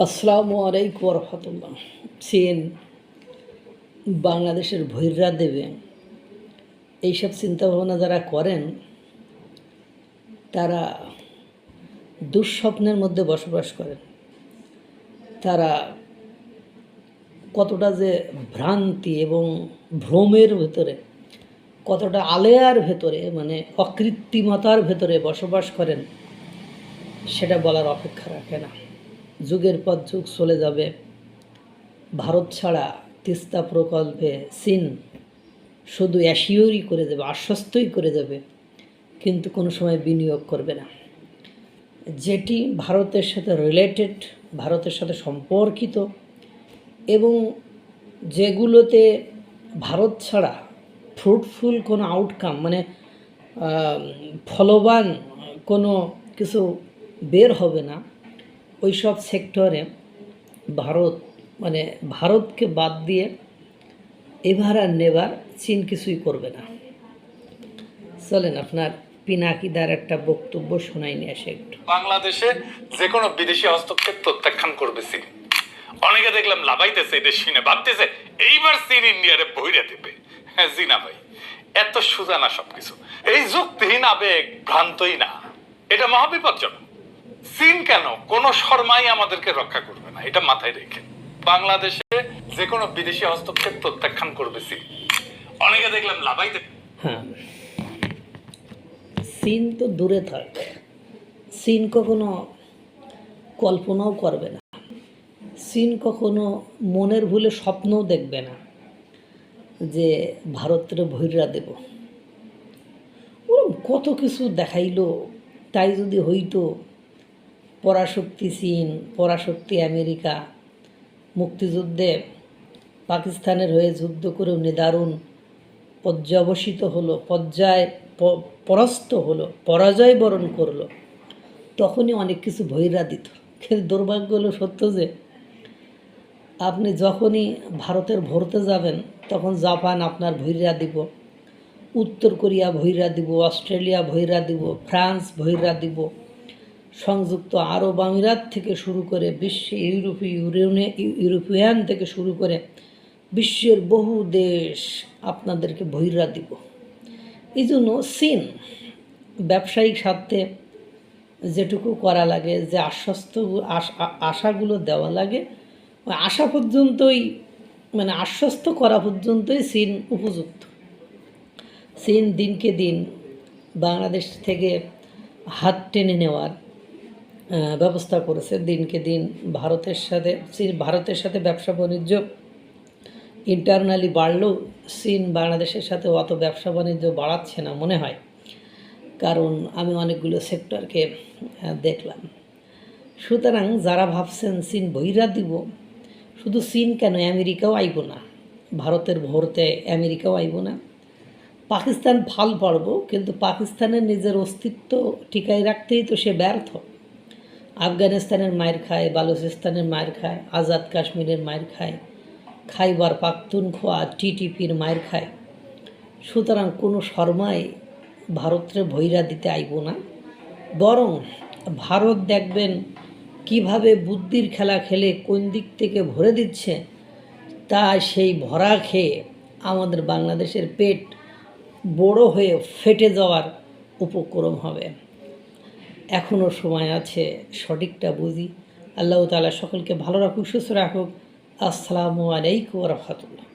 আসসালামু আলাইকুম রহমতুল্লাহ। চীন বাংলাদেশের ভৈররা দেবে এইসব চিন্তাভাবনা যারা করেন তারা দুঃস্বপ্নের মধ্যে বসবাস করেন। তারা কতটা যে ভ্রান্তি এবং ভ্রমের ভেতরে, কতটা আলেয়ার ভেতরে, মানে অকৃত্রিমতার ভেতরে বসবাস করেন সেটা বলার অপেক্ষা রাখে না। যুগের পর যুগ চলে যাবে, ভারত ছাড়া তিস্তা প্রকল্পে চীন শুধু অ্যাসিওরই করে যাবে, আশ্বস্তই করে যাবে, কিন্তু কোনো সময় বিনিয়োগ করবে না। যেটি ভারতের সাথে রিলেটেড, ভারতের সাথে সম্পর্কিত এবং যেগুলোতে ভারত ছাড়া ফ্রুটফুল কোনো আউটকাম, মানে ফলবান কোনো কিছু বের হবে না, ওই সব সেক্টরে ভারতকে বাদ দিয়ে এবার আর নেবার চীন কিছুই করবে না। চলেন আপনার পিনাকিদার একটা বক্তব্য শোনাই নিয়ে আসে একটু। বাংলাদেশে যে কোনো বিদেশি হস্তক্ষেপ প্রত্যাখ্যান করবে চীন। অনেকে দেখলাম লাভাইতেছে, এটা শুনে ভাবতেছে এইবার চীন ইন্ডিয়ারে বইরে দেবে। হ্যাঁ জি না ভাই, এত সোজা না সবকিছু। এই যুক্তিহীন আবেগ ভ্রান্তই না, এটা মহাবিপজ্জনক। চীন কেন কোনো শর্মাই আমাদেরকে রক্ষা করবে না, এটা মাথায় রেখে বাংলাদেশে যে কোনো বিদেশি হস্তক্ষেপ প্রত্যাখ্যান করবে চীন। অনেকে দেখলাম লাভাইতে। হ্যাঁ, চীন তো দূরে থাক, চীন কখনো কল্পনাও করবে না, চীন কখনো মনের ভুলে স্বপ্নও দেখবে না যে ভারতের ভৈররা দেব। ওরকম কত কিছু দেখাইলো, তাই যদি হইতো পরাশক্তি চীন, পরাশক্তি আমেরিকা, মুক্তিযুদ্ধে পাকিস্তানের হয়ে যুদ্ধ করেও নিদারুণ পর্যবসিত হলো, পরাস্ত হলো, পরাজয় বরণ করলো, তখনই অনেক কিছু ভৈরা দিত। কিন্তু দুর্ভাগ্য হলো সত্য যে আপনি যখনই ভারতের ভরতে যাবেন তখন জাপান আপনার ভৈরা দিব, উত্তর কোরিয়া ভৈরা দিব, অস্ট্রেলিয়া ভৈরা দিব, ফ্রান্স ভৈরা দিব, সংযুক্ত আরব আমিরাত থেকে শুরু করে বিশ্বে ইউরোপিয়ান থেকে শুরু করে বিশ্বের বহু দেশ আপনাদেরকে ভৈরা দিব। এই জন্য চীন ব্যবসায়িক স্বার্থে যেটুকু করা লাগে, যে আশাগুলো দেওয়া লাগে, আশা পর্যন্তই, মানে আশ্বস্ত করা পর্যন্তই চীন উপযুক্ত। চীন দিনকে দিন বাংলাদেশ থেকে হাত টেনে নেওয়ার ব্যবস্থা করেছে। দিনকে দিন ভারতের সাথে ব্যবসা বাণিজ্য ইন্টারনালি বাড়লেও চীন বাংলাদেশের সাথে অত ব্যবসা বাণিজ্য বাড়াচ্ছে না মনে হয়, কারণ আমি অনেকগুলো সেক্টরকে দেখলাম। সুতরাং যারা ভাবছেন চীন বহিরা দিব, শুধু চীন কেন, আমেরিকাও আইব না, ভারতের ভরতে আমেরিকাও আইব না। পাকিস্তান ফাল পারব, কিন্তু পাকিস্তানের নিজের অস্তিত্ব টিকাই রাখতেই তো সে ব্যর্থ। আফগানিস্তানের মায়ের খায়, বালুচিস্তানের মায়ের খায়, আজাদ কাশ্মীরের মায়ের খায়, খাইবার পাখতুনখোয়া টিটিপির মায়ের খায়। সুতরাং কোনো শর্মাই ভারতের ভৈরা দিতে আইব না, বরং ভারত দেখবেন কিভাবে বুদ্ধির খেলা খেলে কোন দিক থেকে ভরে দিচ্ছে, তা সেই ভরা খেয়ে আমাদের বাংলাদেশের পেট বড় হয়ে ফেটে যাওয়ার উপক্রম হবে। এখনও সময় আছে, সঠিকটা বুঝি। আল্লাহ তাআলা সকলকে ভালো রাখুক, সুস্থ রাখুক। আসসালামু আলাইকুম ওয়া রাহমাতুল্লাহ।